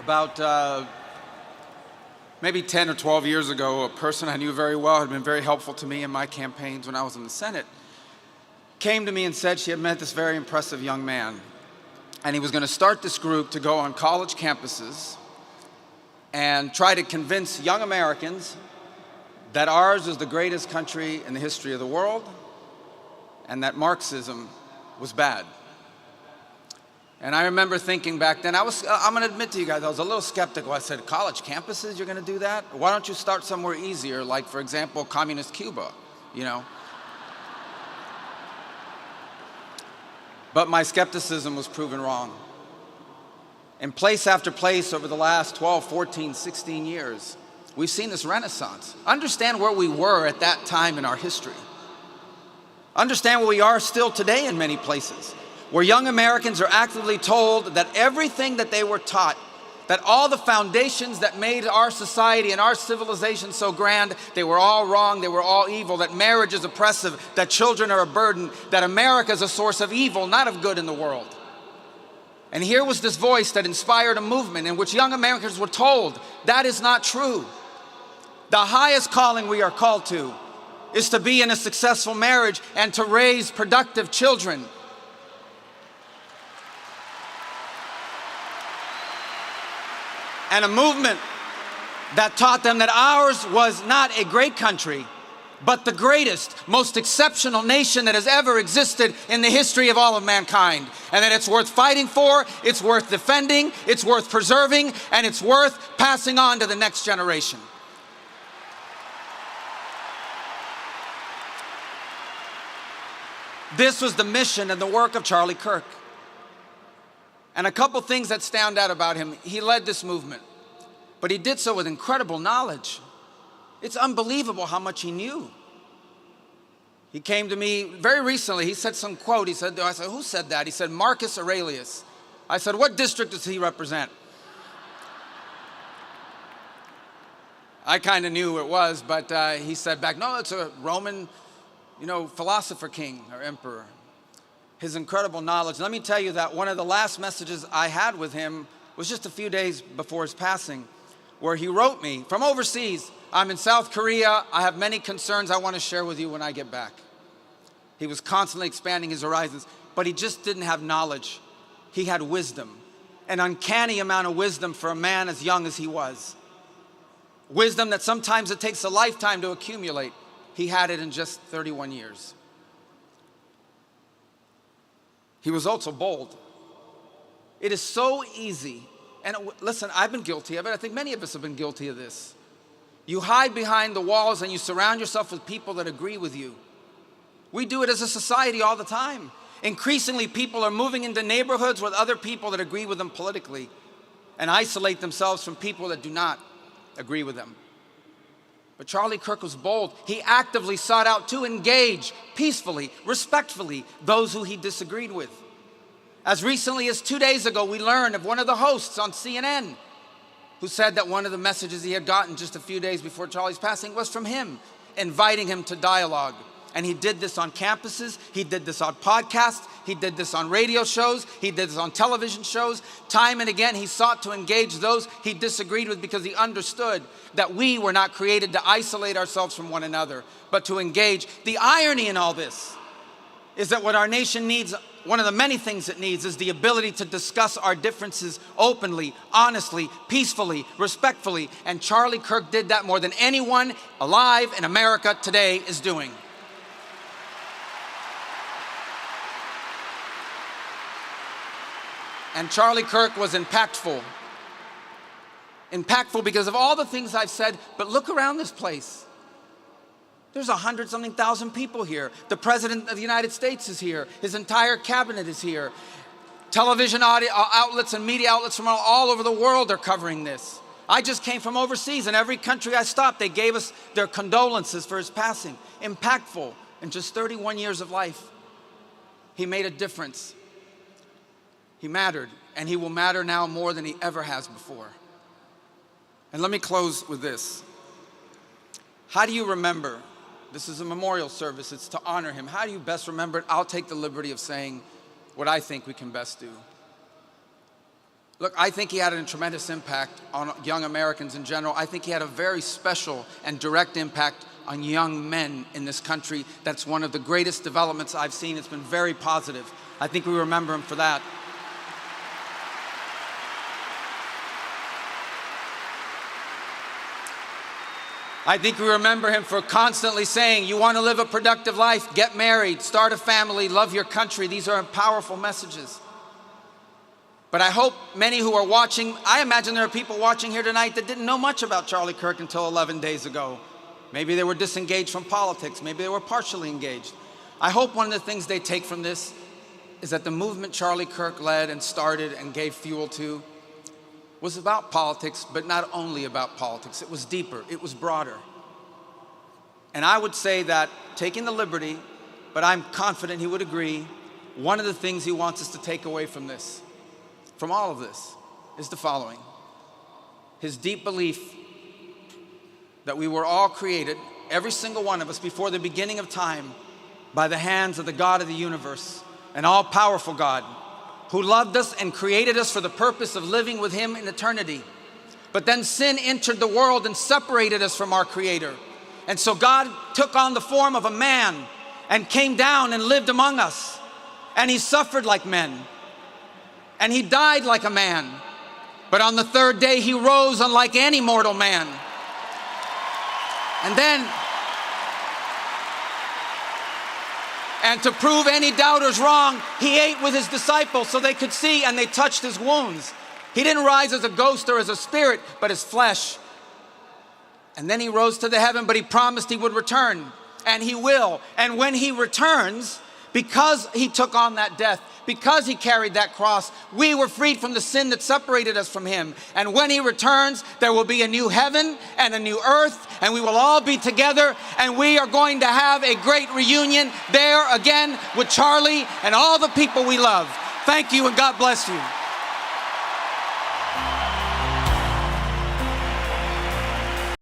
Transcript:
About maybe 10 or 12 years ago, a person I knew very well, had been very helpful to me in my campaigns when I was in the Senate, came to me and said she had met this very impressive young man, and he was going to start this group to go on college campuses and try to convince young Americans that ours is the greatest country in the history of the world and that Marxism was bad. And I remember thinking back then, I'm going to admit to you guys, I was a little skeptical. I said, college campuses, you're going to do that? Why don't you start somewhere easier, like, for example, communist Cuba, you know? But my skepticism was proven wrong. In place after place over the last 12, 14, 16 years, we've seen this renaissance. Understand where we were at that time in our history. Understand where we are still today in many places, where young Americans are actively told that everything that they were taught, that all the foundations that made our society and our civilization so grand, they were all wrong, they were all evil, that marriage is oppressive, that children are a burden, that America is a source of evil, not of good in the world. And here was this voice that inspired a movement in which young Americans were told that is not true. The highest calling we are called to is to be in a successful marriage and to raise productive children. And a movement that taught them that ours was not a great country, but the greatest, most exceptional nation that has ever existed in the history of all of mankind. And that it's worth fighting for, it's worth defending, it's worth preserving, and it's worth passing on to the next generation. This was the mission and the work of Charlie Kirk. And a couple things that stand out about him. He led this movement, but he did so with incredible knowledge. It's unbelievable how much he knew. He came to me very recently. He said some quote. I said, who said that? He said, Marcus Aurelius. I said, what district does he represent? I kind of knew who it was, but he said back, no, it's a Roman, philosopher king or emperor. His incredible knowledge. Let me tell you that one of the last messages I had with him was just a few days before his passing, where he wrote me from overseas, I'm in South Korea, I have many concerns I want to share with you when I get back. He was constantly expanding his horizons, but he just didn't have knowledge. He had wisdom, an uncanny amount of wisdom for a man as young as he was. Wisdom that sometimes it takes a lifetime to accumulate. He had it in just 31 years. He was also bold. It is so easy, and listen, I've been guilty of it. I think many of us have been guilty of this. You hide behind the walls and you surround yourself with people that agree with you. We do it as a society all the time. Increasingly, people are moving into neighborhoods with other people that agree with them politically and isolate themselves from people that do not agree with them. But Charlie Kirk was bold. He actively sought out to engage peacefully, respectfully, those who he disagreed with. As recently as 2 days ago, we learned of one of the hosts on CNN who said that one of the messages he had gotten just a few days before Charlie's passing was from him, inviting him to dialogue. And he did this on campuses, he did this on podcasts, he did this on radio shows, he did this on television shows. Time and again, he sought to engage those he disagreed with because he understood that we were not created to isolate ourselves from one another, but to engage. The irony in all this is that what our nation needs, one of the many things it needs, is the ability to discuss our differences openly, honestly, peacefully, respectfully. And Charlie Kirk did that more than anyone alive in America today is doing. And Charlie Kirk was impactful. Impactful because of all the things I've said, but look around this place. There's 100-something thousand people here. The President of the United States is here. His entire cabinet is here. Television outlets and media outlets from all over the world are covering this. I just came from overseas, and every country I stopped, they gave us their condolences for his passing. Impactful. In just 31 years of life, he made a difference. He mattered, and he will matter now more than he ever has before. And let me close with this. How do you remember? This is a memorial service. It's to honor him. How do you best remember it? I'll take the liberty of saying what I think we can best do. Look, I think he had a tremendous impact on young Americans in general. I think he had a very special and direct impact on young men in this country. That's one of the greatest developments I've seen. It's been very positive. I think we remember him for that. I think we remember him for constantly saying, you want to live a productive life, get married, start a family, love your country. These are powerful messages. But I hope many who are watching, I imagine there are people watching here tonight that didn't know much about Charlie Kirk until 11 days ago. Maybe they were disengaged from politics. Maybe they were partially engaged. I hope one of the things they take from this is that the movement Charlie Kirk led and started and gave fuel to was about politics, but not only about politics. It was deeper, it was broader. And I would say that, taking the liberty, but I'm confident he would agree, one of the things he wants us to take away from this, from all of this, is the following. His deep belief that we were all created, every single one of us, before the beginning of time, by the hands of the God of the universe, an all-powerful God, who loved us and created us for the purpose of living with him in eternity. But then sin entered the world and separated us from our Creator. And so God took on the form of a man and came down and lived among us. And he suffered like men. And he died like a man. But on the third day, he rose unlike any mortal man. And to prove any doubters wrong, he ate with his disciples so they could see, and they touched his wounds. He didn't rise as a ghost or as a spirit, but as flesh. And then he rose to the heaven, but he promised he would return, and he will. And when he returns, because he took on that death, because he carried that cross, we were freed from the sin that separated us from him. And when he returns, there will be a new heaven and a new earth, and we will all be together, and we are going to have a great reunion there again with Charlie and all the people we love. Thank you, and God bless you.